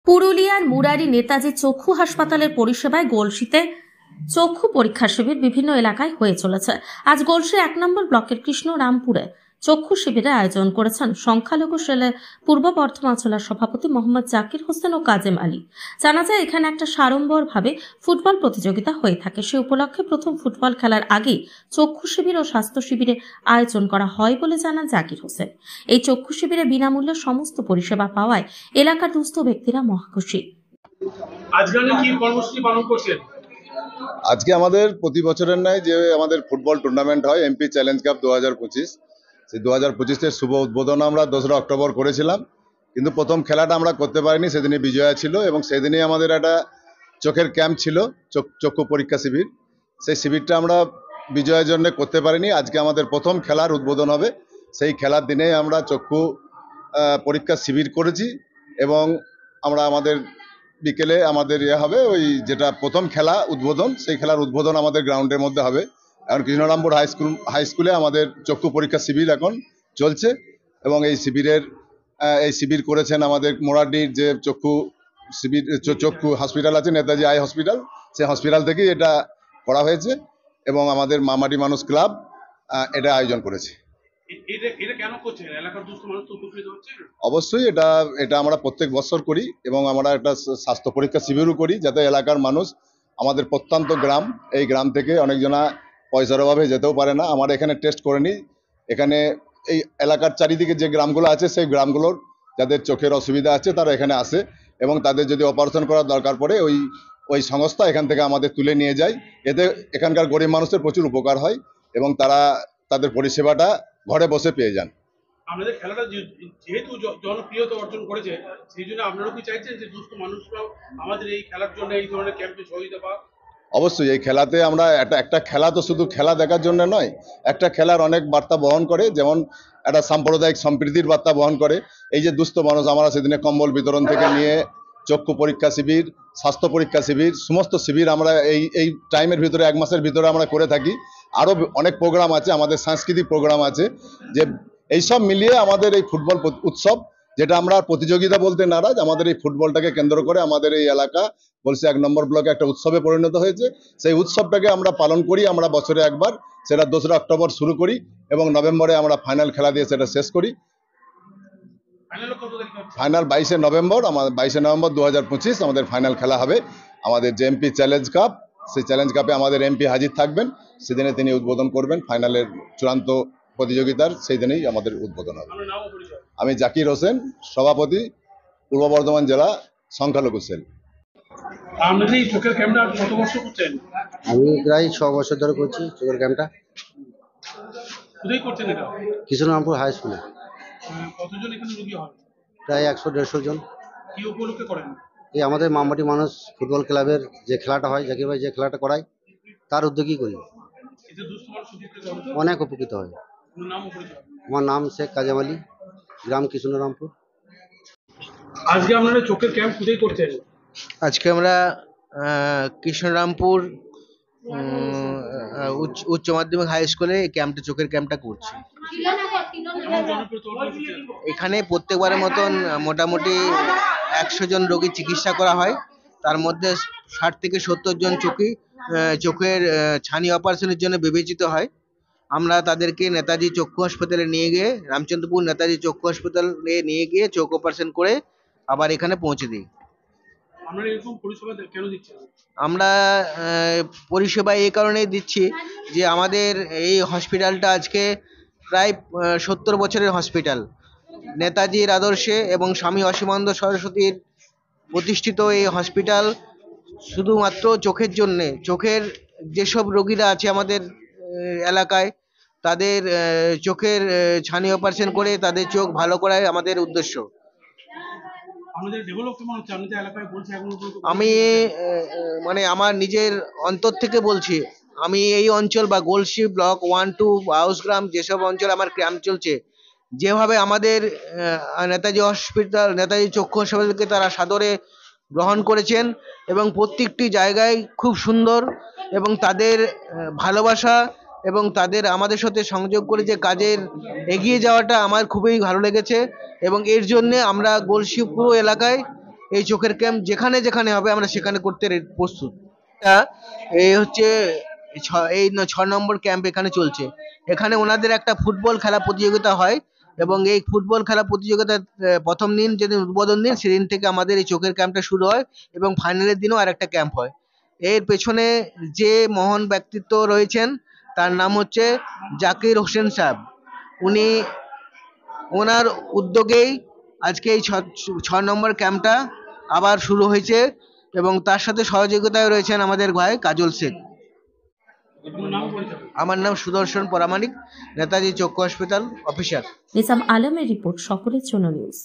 পুরুলিয়ার মুরারি নেতাজি চক্ষু হাসপাতালের পরিষেবায় গলসিতে চক্ষু পরীক্ষা শিবির বিভিন্ন এলাকায় হয়ে চলেছে। আজ গলসি ১ নম্বর ব্লকের কৃষ্ণরামপুরে চক্ষু শিবিরের আয়োজন করেছেন সংখ্যালঘু সেলের পূর্ব বর্ধমান জেলার সভাপতি মোহাম্মদ জাকির হোসেন ও কাজেম আলী। জানা যায় এখানে একটা সাড়ম্বরভাবে ফুটবল প্রতিযোগিতা হয়ে থাকে। সে উপলক্ষে প্রথম ফুটবল খেলার আগেই চক্ষু শিবির ও স্বাস্থ্য শিবিরের আয়োজন করা হয় বলে জানান জাকির হোসেন। এই চক্ষু শিবিরে বিনামূল্যে সমস্ত পরিষেবা পাওয়ায় এলাকার দুস্থ ব্যক্তিরা মহাখুশি। আজকে আমাদের প্রতি বছরের ন্যায় যে আমাদের ফুটবল টুর্নামেন্ট হয় এমপি চ্যালেঞ্জ কাপ 2025, সেই 2025-এর শুভ উদ্বোধন আমরা 2রা অক্টোবর করেছিলাম, কিন্তু প্রথম খেলাটা আমরা করতে পারিনি। সেদিনই বিজয়া ছিল এবং সেদিনই আমাদের একটা চোখের ক্যাম্প ছিল, চক্ষু পরীক্ষা শিবির। সেই শিবিরটা আমরা বিজয়ের জন্য করতে পারিনি। আজকে আমাদের প্রথম খেলার উদ্বোধন হবে, সেই খেলার দিনে আমরা চক্ষু পরীক্ষা শিবির করেছি এবং আমরা আমাদের বিকেলে আমাদের হবে ওই যেটা প্রথম খেলা উদ্বোধন, সেই খেলার উদ্বোধন আমাদের গ্রাউন্ডের মধ্যে হবে। এখন কৃষ্ণরামপুর হাই স্কুলে আমাদের চক্ষু পরীক্ষা শিবির এখন চলছে এবং এই শিবির করেছেন আমাদের মোরাডির যে চক্ষু হসপিটাল আছে, নেতাজি আই হসপিটাল, সেই হসপিটাল থেকেই এটা করা হয়েছে এবং আমাদের মামাটি মানুষ ক্লাব এটা আয়োজন করেছে। অবশ্যই এটা আমরা প্রত্যেক বছর করি এবং আমরা একটা স্বাস্থ্য পরীক্ষা শিবিরও করি, যাতে এলাকার মানুষ, আমাদের প্রত্যন্ত গ্রাম, এই গ্রাম থেকে অনেকজনা পয়সার অভাবে যেতেও পারে না, আমরা এখানে টেস্ট করে নিই। এখানে এই এলাকার চারিদিকে যে গ্রামগুলো আছে সেই গ্রামগুলোর যাদের চোখের অসুবিধা আছে তারা এখানে আসে এবং তাদের যদি অপারেশন করার দরকার পড়ে ওই সংস্থা এখান থেকে আমাদের তুলে নিয়ে যায়। এতে এখানকার গরিব মানুষের প্রচুর উপকার হয় এবং তারা তাদের পরিষেবাটা ঘরে বসে পেয়ে যান। আমাদের খেলাটা যেহেতু জনপ্রিয়তা অর্জন করেছে, সেই জন্য আপনারা কি চাইছেন যে দুস্থ মানুষরাও আমাদের এই খেলার জন্য এই ধরনের ক্যাম্পে সহযোগিতা পাক? অবশ্যই এই খেলাতে আমরা একটা খেলা তো শুধু খেলা দেখার জন্য নয়, একটা খেলার অনেক বার্তা বহন করে, যেমন একটা সাম্প্রদায়িক সম্প্রীতির বার্তা বহন করে। এই যে দুস্থ মানুষ, আমরা সেদিনে কম্বল বিতরণ থেকে নিয়ে চক্ষু পরীক্ষা শিবির, স্বাস্থ্য পরীক্ষা শিবির, সমস্ত শিবির আমরা এই টাইমের ভিতরে 1 মাসের ভিতরে আমরা করে থাকি। আরও অনেক প্রোগ্রাম আছে, আমাদের সাংস্কৃতিক প্রোগ্রাম আছে, যে এইসব মিলিয়ে আমাদের এই ফুটবল উৎসব, যেটা আমরা প্রতিযোগিতা বলতে নারাজ, আমাদের এই ফুটবলটাকে কেন্দ্র করে আমাদের এই এলাকা বলছি 1 নম্বর ব্লকে একটা উৎসবে পরিণত হয়েছে। সেই উৎসবটাকে আমরা পালন করি, আমরা বছরে একবার, সেটা 2রা অক্টোবর শুরু করি এবং নভেম্বরে আমরা ফাইনাল খেলা দিয়ে সেটা শেষ করি। ফাইনাল 22শে নভেম্বর 2025 আমাদের ফাইনাল খেলা হবে। আমাদের যে এমপি চ্যালেঞ্জ কাপ, সেই চ্যালেঞ্জ কাপে আমাদের এমপি হাজির থাকবেন, সেদিনে তিনি উদ্বোধন করবেন ফাইনালের চূড়ান্ত প্রতিযোগিতার, সেই দিনেই আমাদের উদ্বোধন হবে। আমি জাকির হোসেন, সভাপতি, পূর্ব বর্ধমান জেলা সংখ্যালঘু সেল। আপনি চোখের ক্যাম্পটা কত বছর করছেন? আমি প্রায় 6 বছর ধরে করছি চোখের ক্যাম্পটা। কোথায় করছেন এটা? কৃষ্ণরামপুর হাই স্কুলে। কতজন এখানে রোগী হয়? প্রায় 100-150 জন। কি উপলক্ষে করেন? এই আমাদের মামাটি মানুষ ফুটবল ক্লাবের যে খেলাটা হয়, জাকির ভাই যে খেলাটা করায়, তার উদ্যোগেই করি। এতে দুস্থ মানুষ উপকৃত হয়? অনেক উপকৃত হয়। আমার নাম শেখ কাজেম আলী, গ্রাম কৃষ্ণরামপুর। আজকে আপনারা চোখের ক্যাম্প কোথায় করছেন? আজকে আমরা কৃষ্ণরামপুর উচ্চ মাধ্যমিক হাই স্কুলে এই ক্যাম্পটা, চোখের ক্যাম্পটা করছি। এখানে প্রত্যেকবারের মতন মোটামুটি 100 জন রোগী চিকিৎসা করা হয়, তার মধ্যে 60 থেকে 70 জন চোখের ছানি অপারেশনের জন্য বিবেচিত হয়। আমরা তাদেরকে নেতাজি চক্ষু হাসপাতালে নিয়ে গিয়ে, রামচন্দ্রপুর নেতাজি চক্ষু হাসপাতালে নিয়ে গিয়ে চোখ অপারেশন করে আবার এখানে পৌঁছে দিই। আমরা পরিষেবা এই কারণেই দিচ্ছি যে আমাদের এই হসপিটালটা আজকে প্রায় 70 বছরের হসপিটাল। নেতাজির আদর্শে এবং স্বামী অসীমানন্দ সরস্বতীর প্রতিষ্ঠিত এই হসপিটাল শুধুমাত্র চোখের জন্যে, চোখের যেসব রোগীরা আছে আমাদের এলাকায়, তাদের চোখের ছানি অপারেশন করে তাদের চোখ ভালো করাই আমাদের উদ্দেশ্য। আমি মানে আমার নিজের অন্তর থেকে বলছি, আমি এই অঞ্চল বা গলসি ব্লক 1-2 হাউসগ্রাম, যেসব অঞ্চল আমার ক্যাম্প চলছে, যেভাবে আমাদের নেতাজি হসপিটাল, নেতাজি চক্ষু হাসপাতালকে তারা সাদরে গ্রহণ করেছেন এবং প্রত্যেকটি জায়গায় খুব সুন্দর, এবং তাদের ভালোবাসা এবং তাদের আমাদের সাথে সংযোগ করে যে কাজের এগিয়ে যাওয়াটা আমার খুবই ভালো লেগেছে। এবং এর জন্যে আমরা গলসি পুরো এলাকায় এই চোখের ক্যাম্প যেখানে যেখানে হবে আমরা সেখানে করতে প্রস্তুত। এই হচ্ছে এই 6 নম্বর ক্যাম্প এখানে চলছে। এখানে ওনাদের একটা ফুটবল খেলা প্রতিযোগিতা হয় এবং এই ফুটবল খেলা প্রতিযোগিতার প্রথম দিন যেদিন উদ্বোধন দিন সেদিন থেকে আমাদের এই চোখের ক্যাম্পটা শুরু হয় এবং ফাইনালের দিনও আর একটা ক্যাম্প হয়। এর পেছনে যে মহান ব্যক্তিত্ব রয়েছেন তার নাম হচ্ছে জাকির হোসেন সাহেব। উনি ওনার উদ্যোগেই আজকে এই 6 নম্বর ক্যাম্পটা আবার শুরু হয়েছে এবং তার সাথে সহযোগিতায় রয়েছেন আমাদের ভাই কাজল শেখ। আমার নাম সুদর্শন পরামানিক, নেতাজি চক্ষু হসপিটাল অফিসার। নিজাম আলমের রিপোর্ট, সকলের জন্য নিউজ।